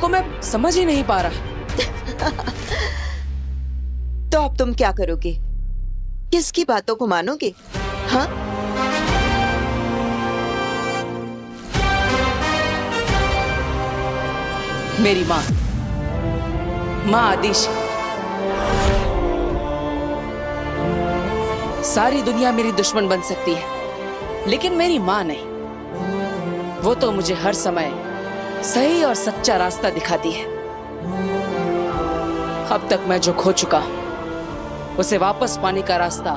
को मैं समझ ही नहीं पा रहा। तो अब तुम क्या करोगे? किसकी बातों को मानोगे? हाँ, मेरी माँ आदिश, सारी दुनिया मेरी दुश्मन बन सकती है, लेकिन मेरी माँ नहीं। वो तो मुझे हर समय सही और सच्चा रास्ता दिखाती है। अब तक मैं जो खो चुका हूं, उसे वापस पाने का रास्ता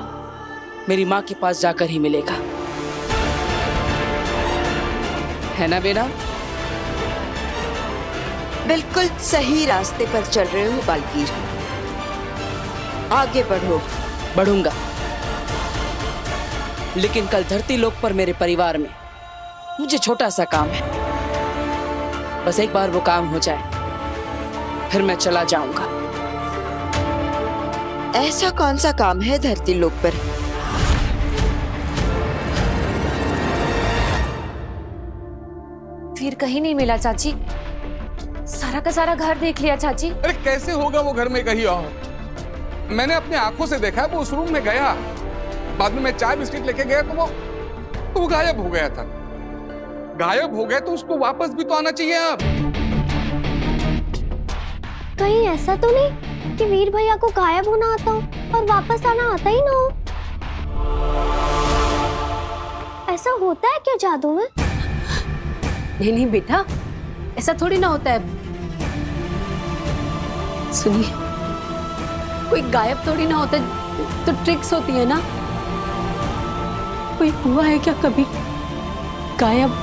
मेरी माँ के पास जाकर ही मिलेगा, है ना बेटा? बिल्कुल सही रास्ते पर चल रहे हो बालवीर। आगे बढ़ो। बढ़ूंगा, लेकिन कल धरती लोक पर मेरे परिवार में मुझे छोटा सा काम है। बस एक बार वो काम हो जाए, फिर मैं चला जाऊंगा। ऐसा कौन सा काम है धरती लोक पर? फिर कहीं नहीं मिला चाची। सारा का सारा घर देख लिया चाची। अरे कैसे होगा वो घर में कहीं और? मैंने अपनी आंखों से देखा, वो उस रूम में गया, बाद में मैं चाय बिस्किट लेके गया तो वो गायब हो गया था। गायब हो गया तो उसको वापस भी तो आना चाहिए। अब कहीं ऐसा तो नहीं कि वीर भैया को गायब होना आता हो और वापस आना आता ही ना हो? ऐसा होता है क्या जादू में? नहीं नहीं बेटा, ऐसा थोड़ी ना होता है। सुनिए, कोई गायब थोड़ी ना होता है, तो ट्रिक्स होती है ना। कोई हुआ है क्या कभी गायब?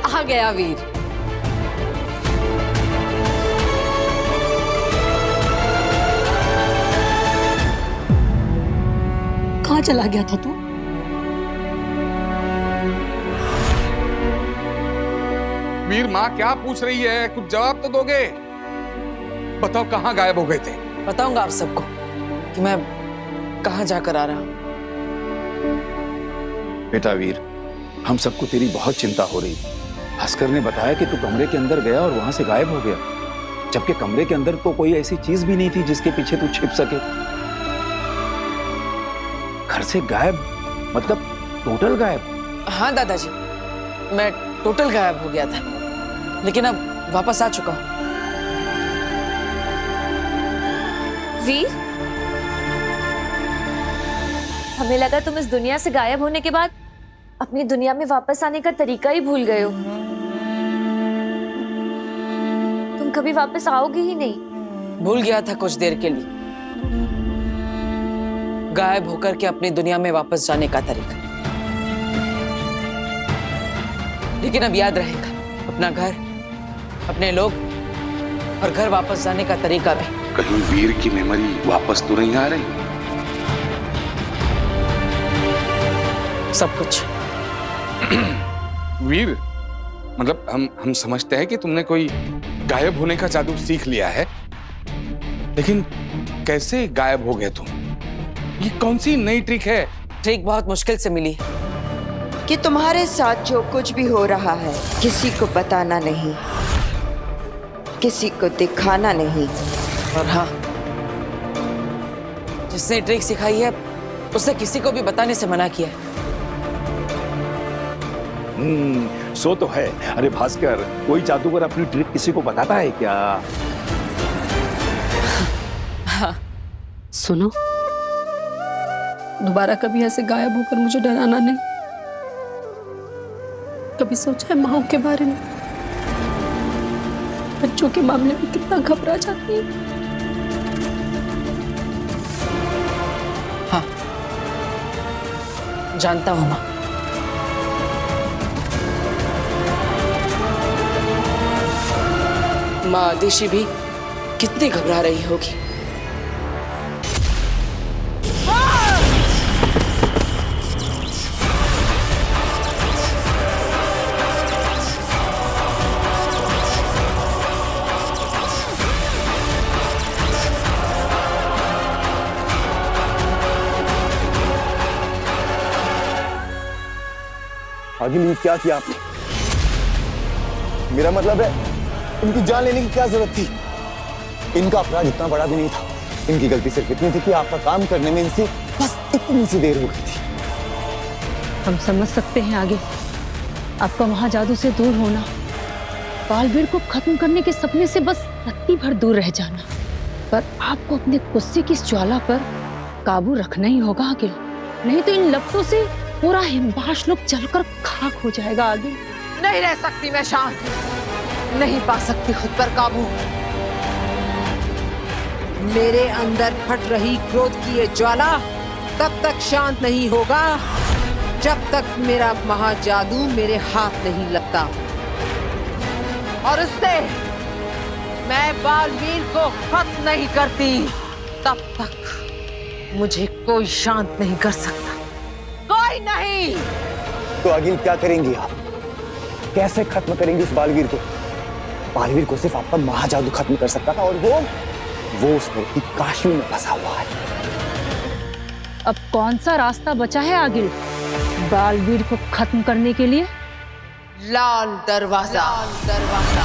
आ गया वीर। कहाँ चला गया था तू? वीर, माँ क्या पूछ रही है? कुछ जवाब तो दोगे। बताओ कहाँ गायब हो गए थे? बताऊंगा आप सबको कि मैं कहाँ जाकर आ रहा हूँ। बेटा वीर, हम सबको तेरी बहुत चिंता हो रही। भास्कर ने बताया कि तू कमरे के अंदर गया और वहां से गायब हो गया, जबकि कमरे के अंदर तो कोई ऐसी चीज भी नहीं थी जिसके पीछे तू छिप सके। घर से गायब मतलब टोटल गायब? हाँ दादाजी, मैं टोटल गायब हो गया था, लेकिन अब वापस आ चुका हूँ। वीर, हमें लगा तुम इस दुनिया से गायब होने के बाद अपनी दुनिया में वापस आने का तरीका ही भूल गए हो। तुम कभी वापस आओगे ही नहीं। भूल गया था कुछ देर के लिए, गायब होकर के अपनी दुनिया में वापस जाने का तरीका, लेकिन अब याद रहेगा अपना घर, अपने लोग और घर वापस जाने का तरीका भी। कहीं वीर की मेमोरी वापस तो नहीं आ रही? सब कुछ। वीर, मतलब हम समझते हैं कि तुमने कोई गायब होने का जादू सीख लिया है, लेकिन कैसे गायब हो गए तुम? ये कौन सी नई ट्रिक है? ट्रिक बहुत मुश्किल से मिली कि तुम्हारे साथ जो कुछ भी हो रहा है किसी को बताना नहीं, किसी को दिखाना नहीं। और हाँ, जिसने ट्रिक सिखाई है उसने किसी को भी बताने से मना किया है। सो तो है। अरे भास्कर, कोई जादूगर अपनी ट्रिक किसी को बताता है क्या? हाँ। सुनो, दोबारा कभी ऐसे गायब होकर मुझे डराना नहीं। कभी सोचा है माँ के बारे में? बच्चों के मामले में कितना घबरा जाती है। हाँ, जानता हूँ माँ। माँ आदिशि भी कितनी घबरा रही होगी। आगे लीव क्या किया आपने? मेरा मतलब है इनकी जान लेने की क्या जरूरत थी? इनका अपराध इतना बड़ा भी नहीं था। इनकी गलती सिर्फ इतनी थी कि आपका काम करने में इनसे बस इतनी सी देर हो गई थी। हम समझ सकते हैं आगे आपका महाजादू से दूर होना, बालवीर को खत्म करने के सपने से बस रत्ती भर दूर रह जाना, पर आपको अपने गुस्से की इस ज्वाला पर काबू रखना ही होगा आगे, नहीं तो इन लपटों से पूरा हिमबाश लोग जलकर खाक हो जाएगा आगे। नहीं रह सकती मैं शांत, नहीं पा सकती खुद पर काबू। मेरे अंदर फट रही क्रोध की ये ज्वाला तब तक शांत नहीं होगा जब तक मेरा महाजादू मेरे हाथ नहीं लगता, और उससे मैं बालवीर को खत्म नहीं करती तब तक मुझे कोई शांत नहीं कर सकता, कोई नहीं। तो आगे क्या करेंगी आप? कैसे खत्म करेंगी इस बालवीर को? बालवीर को सिर्फ आपका महाजादू खत्म कर सकता था, और वो उस मूर्ति काशी में फंसा हुआ है। अब कौन सा रास्ता बचा है आगे बालवीर को खत्म करने के लिए? लाल दरवाजा। लाल दरवाजा।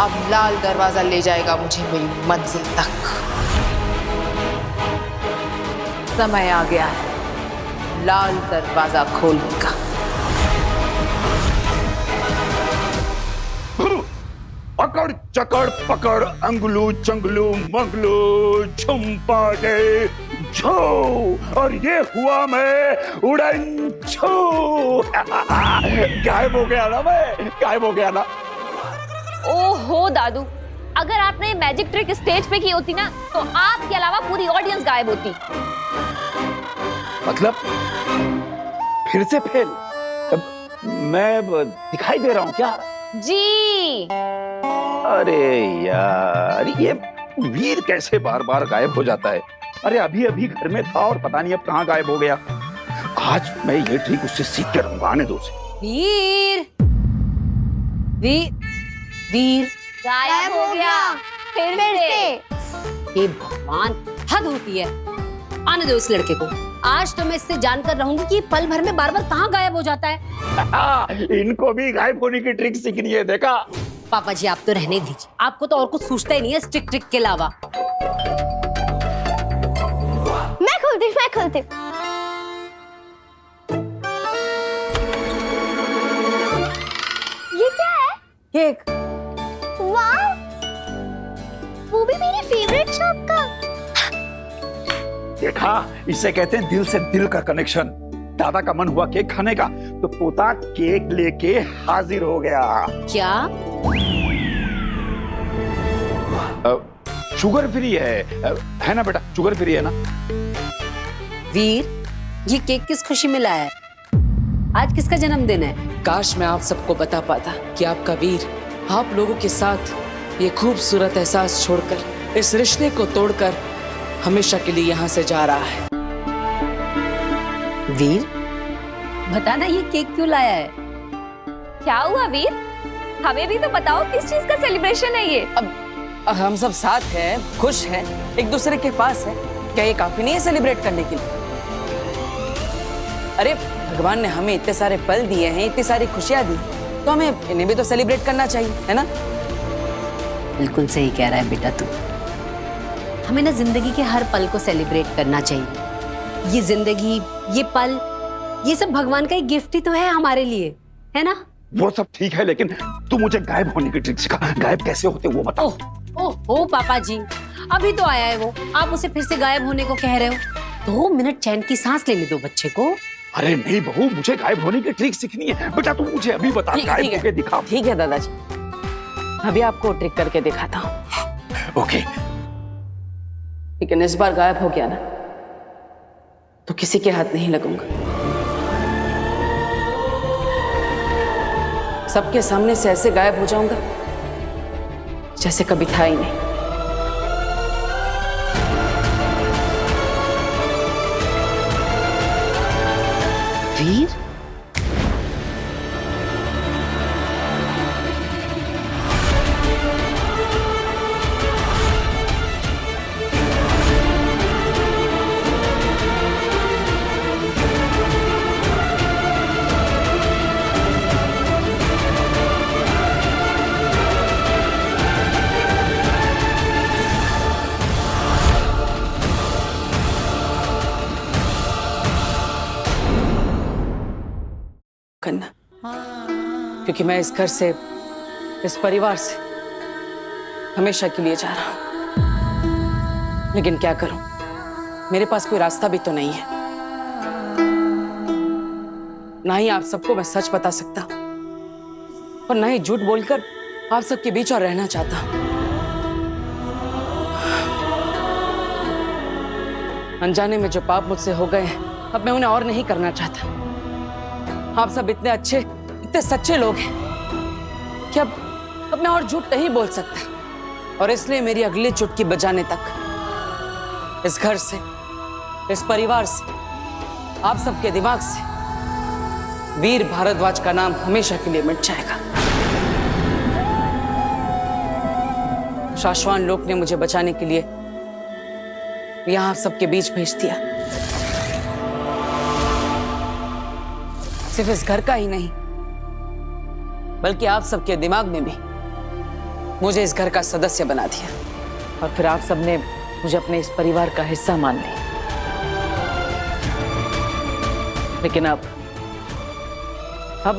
अब लाल दरवाजा ले जाएगा मुझे मेरी मंजिल तक। समय आ गया है लाल दरवाजा खोलने का। पकड़ चकड़ पकड़ अंगलू चंगलू मंगलू झुम्पाटे झो, और ये हुआ मैं उड़न छू। गायब हो गया ना मैं, गायब हो गया ना। ओहो दादू, अगर आपने मैजिक ट्रिक स्टेज पे की होती ना तो आपके अलावा पूरी ऑडियंस गायब होती। मतलब फिर से फेल? मैं दिखाई दे रहा हूँ क्या? जी। अरे यार, ये वीर कैसे बार बार गायब हो जाता है? अरे अभी अभी घर में था और पता नहीं अब कहाँ गायब हो गया। आज मैं ये ट्रिक उससे सीख कर रहूंगा, आने दो उसे। वीर वीर वीर गायब हो गया फिर से। हे भगवान, हद होती है। आने दो इस लड़के को। आज तो मैं इससे जानकर रहूंगी कि पल भर में बार बार कहाँ गायब हो जाता है। इनको भी गायब होने की ट्रिक सीखनी है, देखा? पापा जी आप तो रहने दीजिए, आपको तो और कुछ सूझता ही नहीं है स्टिक ट्रिक के अलावा। मैं खोलती ये क्या है? केक। वाह, वो भी मेरी फेवरेट शॉप का। देखा, इसे कहते हैं दिल से दिल का कनेक्शन। दादा का मन हुआ केक खाने का तो पोता केक लेके हाजिर हो गया। क्या? शुगर फ्री है ना बेटा? शुगर फ्री है ना? वीर, ये केक किस खुशी में लाया है? आज किसका जन्मदिन है? काश मैं आप सबको बता पाता कि आपका वीर आप लोगों के साथ ये खूबसूरत एहसास छोड़कर, इस रिश्ते को तोड़कर हमेशा के लिए यहाँ से जा रहा है। वीर, बताना ये केक क्यों लाया है? क्या हुआ वीर? हमें भी तो बताओ किस चीज का सेलिब्रेशन है ये? अब हम सब साथ हैं, खुश हैं, एक दूसरे के पास हैं, क्या ये काफी नहीं है सेलिब्रेट करने के लिए? अरे भगवान ने हमें इतने सारे पल दिए हैं, इतनी सारी खुशियां दी, तो हमें इन्हें भी तो सेलिब्रेट करना चाहिए, है ना? बिल्कुल सही कह रहा है बेटा तू। हमें ना जिंदगी के हर पल को सेलिब्रेट करना चाहिए। ये जिंदगी, ये पल, ये सब भगवान का एक गिफ्ट ही तो है हमारे लिए, है ना? वो सब ठीक है, लेकिन तू मुझे गायब होने की ट्रिक सिखा। गायब कैसे होते वो बता। ओह पापा जी, अभी तो आया है वो, आप उसे फिर से गायब होने को कह रहे हो? 2 मिनट चैन की सांस लेने दो बच्चे को। अरे नहीं बहू, मुझे गायब होने की ट्रिक सीखनी है। बेटा तू मुझे अभी बता, गायब होके दिखा। ठीक है दादाजी, अभी आपको ट्रिक करके दिखाता हूँ। ओके। लेकिन इस बार गायब हो गया ना तो किसी के हाथ नहीं लगूंगा। सबके सामने से ऐसे गायब हो जाऊंगा जैसे कभी था ही नहीं। वीर, करना, क्योंकि मैं इस घर से, इस परिवार से हमेशा के लिए जा रहा हूं। लेकिन क्या करूं, मेरे पास कोई रास्ता भी तो नहीं है। ना ही आप सबको मैं सच बता सकता और ना ही झूठ बोलकर आप सबके बीच और रहना चाहता हूं। अनजाने में जो पाप मुझसे हो गए हैं, अब मैं उन्हें और नहीं करना चाहता। आप सब इतने अच्छे, इतने सच्चे लोग हैं कि अब मैं और झूठ नहीं बोल सकता। और इसलिए मेरी अगली चुटकी बजाने तक इस घर से, इस परिवार से, आप सबके दिमाग से वीर भारद्वाज का नाम हमेशा के लिए मिट जाएगा। शाश्वान लोक ने मुझे बचाने के लिए यहां आप सबके बीच भेज दिया। सिर्फ इस घर का ही नहीं, बल्कि आप सबके दिमाग में भी मुझे इस घर का सदस्य बना दिया। और फिर आप सबने मुझे अपने इस परिवार का हिस्सा मान लिया। लेकिन अब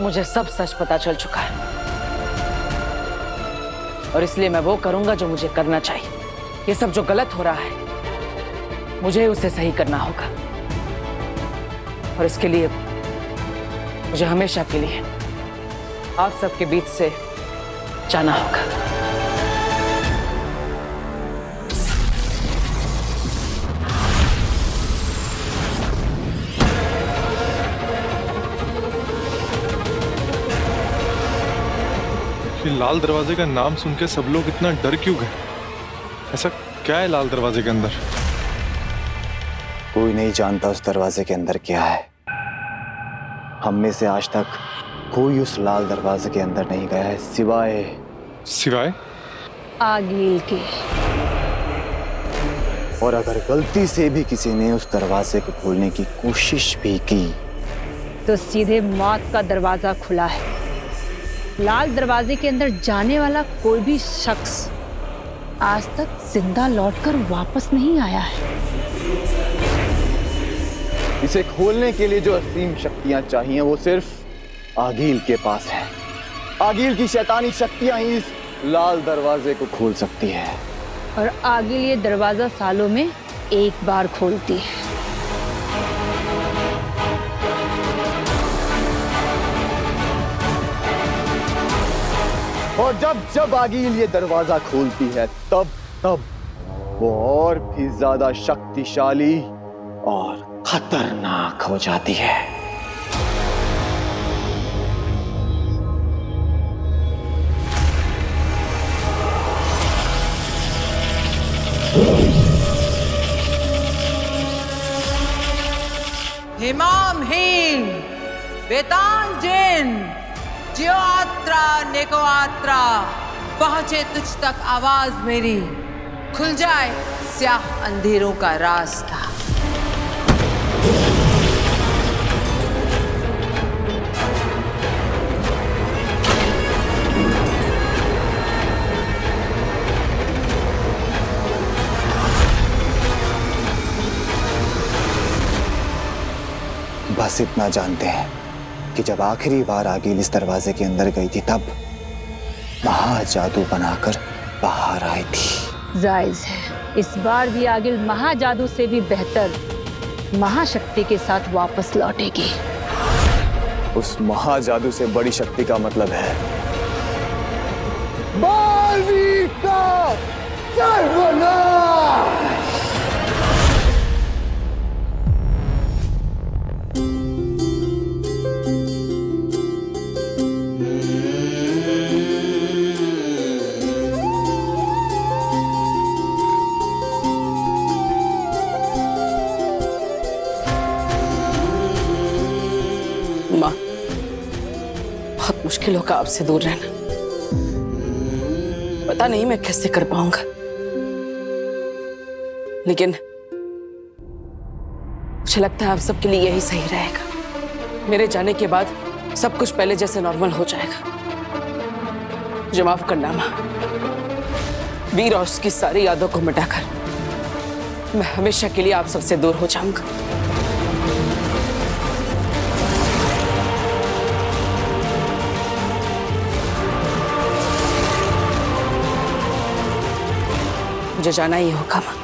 मुझे सब सच पता चल चुका है और इसलिए मैं वो करूंगा जो मुझे करना चाहिए। ये सब जो गलत हो रहा है, मुझे उसे सही करना होगा और इसके लिए मुझे हमेशा के लिए आप सबके बीच से जाना होगा। ये लाल दरवाजे का नाम सुन के सब लोग इतना डर क्यों गए? ऐसा क्या है लाल दरवाजे के अंदर? कोई नहीं जानता उस दरवाजे के अंदर क्या है। हम में से आज तक कोई उस लाल दरवाजे के अंदर नहीं गया है, सिवाय आगिल के। और अगर गलती से भी किसी ने उस दरवाजे को खोलने की कोशिश भी की तो सीधे मौत का दरवाजा खुला है। लाल दरवाजे के अंदर जाने वाला कोई भी शख्स आज तक जिंदा लौटकर वापस नहीं आया है। इसे खोलने के लिए जो असीम शक्तियां चाहिए वो सिर्फ आगिल के पास है। आगिल की शैतानी शक्तियां ही इस लाल दरवाजे को खोल सकती है। और आगिल ये दरवाजा सालों में एक बार खोलती है। और जब आगिल ये दरवाजा खोलती है तब वो और भी ज्यादा शक्तिशाली और खतरनाक हो जाती है। हिमामहीन, बेतांजिन, ज्योआत्रा नेकोआत्रा, पहुंचे तुझ तक आवाज मेरी, खुल जाए स्याह अंधेरों का रास्ता। बस इतना जानते हैं कि जब आखिरी बार आगिल इस दरवाजे के अंदर गई थी तब महाजादू बनाकर बाहर आई थी। जायज है, इस बार भी आगिल महाजादू से भी बेहतर महाशक्ति के साथ वापस लौटेगी। उस महाजादू से बड़ी शक्ति का मतलब है बोल खेलों का आपसे दूर रहना। पता नहीं मैं कैसे कर पाऊंगा, लेकिन मुझे लगता है आप सबके लिए यही सही रहेगा। मेरे जाने के बाद सब कुछ पहले जैसे नॉर्मल हो जाएगा। मुझे माफ करना माँ। वीर और उसकी सारी यादों को मिटाकर मैं हमेशा के लिए आप सबसे दूर हो जाऊंगा। मुझे जाना ही होगा माँ।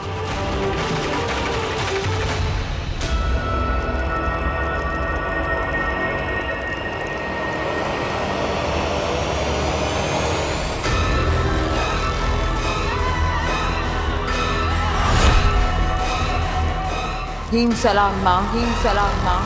हीम सलाम माँ, हीम सलाम माँ।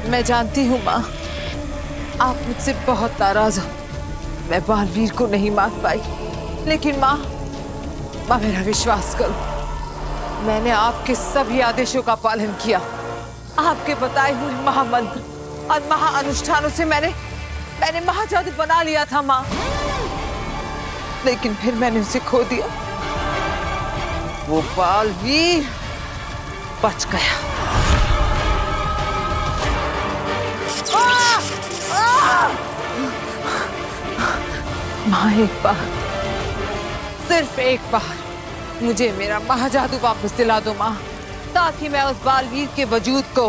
मैं जानती हूँ माँ, आप मुझसे बहुत नाराज हो। मैं बालवीर को नहीं मार पाई, लेकिन माँ मेरा विश्वास करो, मैंने आपके सभी आदेशों का पालन किया। आपके बताए हुए महामंत्र और महाअनुष्ठानों से मैंने महाजादू बना लिया था माँ, लेकिन फिर मैंने उसे खो दिया। वो बालवीर बच गया। माँ एक बार, सिर्फ एक बार मुझे मेरा महाजादू वापस दिला दो माँ, ताकि मैं उस बालवीर के वजूद को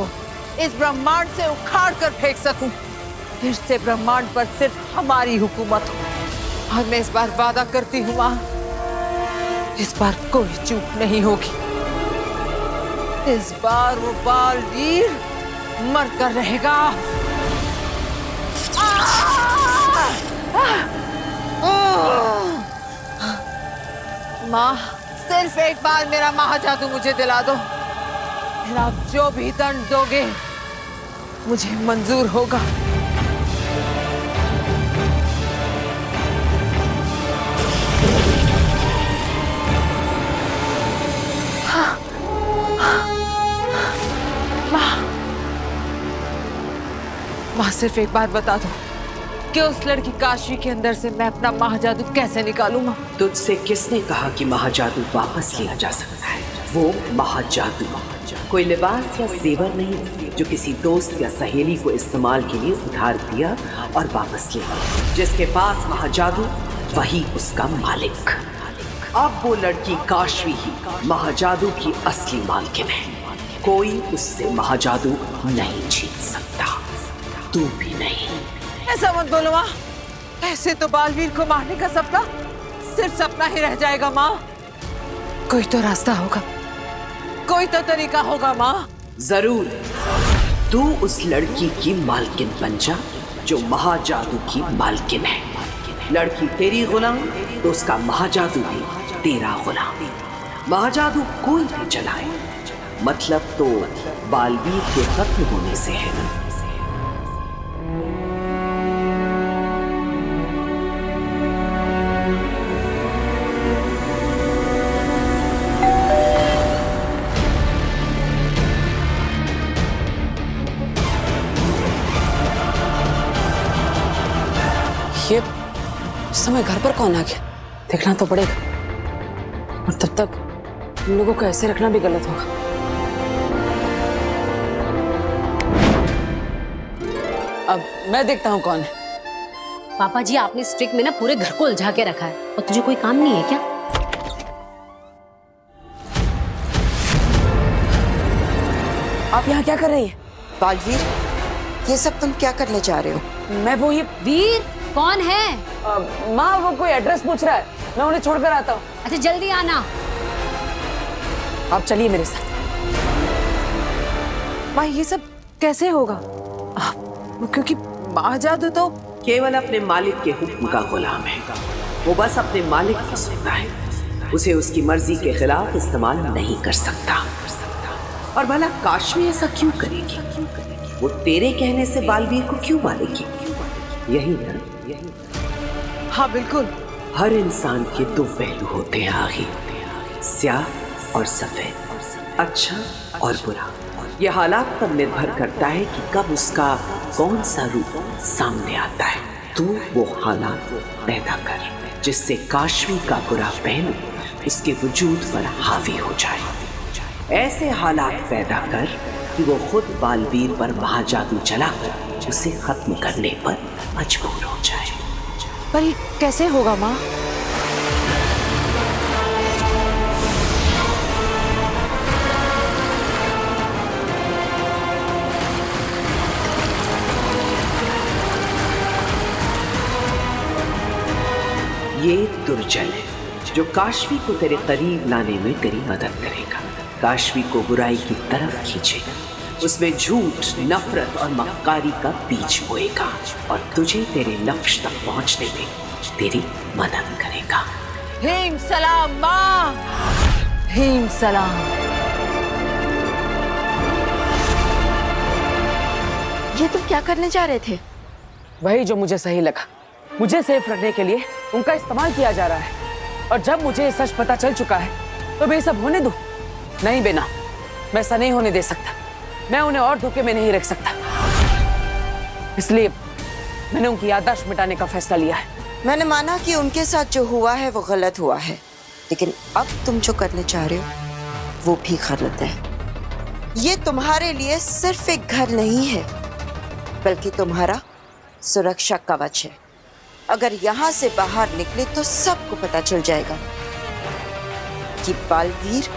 इस ब्रह्मांड से उखाड़ कर फेंक सकूं। फिर से ब्रह्मांड पर सिर्फ हमारी हुकूमत हो। और मैं इस बार वादा करती हूँ माँ, इस बार कोई चूक नहीं होगी। इस बार वो बालवीर मर कर रहेगा। माँ सिर्फ एक बार मेरा महाजादू मुझे दिला दो, फिर आप जो भी दंड दोगे मुझे मंजूर होगा। माँ सिर्फ एक बात बता दो कि उस लड़की काशवी के अंदर से मैं अपना महाजादू कैसे निकालूं माँ? तुझसे किसने कहा कि महाजादू वापस लिया जा सकता है? वो महाजादू कोई लिबास या जेवर नहीं जो किसी दोस्त या सहेली को इस्तेमाल के लिए उधार दिया और वापस ले लिया। जिसके पास महाजादू वही उसका मालिक। अब वो लड़की काशवी ही महाजादू की असली मालकिन है। कोई उससे महाजादू नहीं छीन सकता, तू भी नहीं। ऐसा मत बोलो माँ, ऐसे तो बालवीर को मारने का सपना सिर्फ सपना ही रह जाएगा माँ। कोई तो रास्ता होगा, कोई तो तरीका होगा माँ। जरूर, तू उस लड़की की मालकिन बन जा जो महाजादू की मालकिन है। लड़की तेरी गुलाम तो उसका महाजादू भी तेरा गुलाम। महाजादू कोई भी चलाए, मतलब तो बालवीर के खत्म होने से है। ये समय घर पर कौन आ गया? देखना तो पड़ेगा, और तब तक उन लोगों को ऐसे रखना भी गलत होगा। अब मैं देखता हूँ कौन है। पापा जी, आपने स्ट्रिक में ना पूरे घर को उलझा के रखा है, और तुझे कोई काम नहीं है क्या? आप यहाँ क्या कर रही है? बालवीर, ये सब तुम क्या करने जा रहे हो? मैं वो ये वीर कौन है? माँ वो कोई एड्रेस पूछ रहा है, मैं उन्हें छोड़कर आता हूँ। अच्छा जल्दी आना। आप चलिए मेरे साथ। माँ ये सब कैसे होगा? क्योंकि महाजादू तो केवल अपने मालिक के हुक्म का गुलाम है। वो बस अपने मालिक की सुनता है, उसे उसकी मर्जी के खिलाफ इस्तेमाल नहीं कर सकता। और भला काशवी ऐसा क्यों करेगी? वो तेरे कहने से बालवीर को क्यों मारेगी? यही ना? हाँ बिल्कुल। हर इंसान के दो पहलू होते हैं आखिर, स्याह और सफेद, अच्छा और बुरा। यह हालात पर निर्भर करता है कि कब उसका कौन सा रूप सामने आता है। तू वो हालात पैदा कर जिससे काशवी का बुरा पहलू उसके वजूद पर हावी हो जाए। ऐसे हालात पैदा कर कि वो खुद बालवीर पर महाजादू चलाकर उसे खत्म करने पर मजबूर हो जाए। पर ये कैसे होगा माँ? ये दुर्जन है जो काशवी को तेरे करीब लाने में तेरी मदद करेगा, काशवी को बुराई की तरफ खींचेगा, उसमें झूठ, नफरत और मक्कारी का बीज बोएगा और तुझे तेरे लक्ष्य तक पहुंचने में तेरी मदद करेगा। हेम सलाम माँ, हेम सलाम। ये तुम क्या करने जा रहे थे? वही जो मुझे सही लगा। मुझे सेफ रखने के लिए उनका इस्तेमाल किया जा रहा है और जब मुझे सच पता चल चुका है तो मैं सब होने दूं? नहीं बेना, मैं ऐसा नहीं होने दे सकता। मैं उन्हें और धोखे में नहीं रख सकता, इसलिए मैंने उनकी याददाश्त मिटाने का फैसला लिया है। मैंने माना कि उनके साथ जो हुआ है वो गलत हुआ है, लेकिन अब तुम जो करने चाह रहे हो वो भी गलत है। ये तुम्हारे लिए सिर्फ एक घर नहीं है, बल्कि तुम्हारा सुरक्षा कवच है। अगर यहाँ से बाहर निकले तो सबको पता चल जाएगा कि बालवीर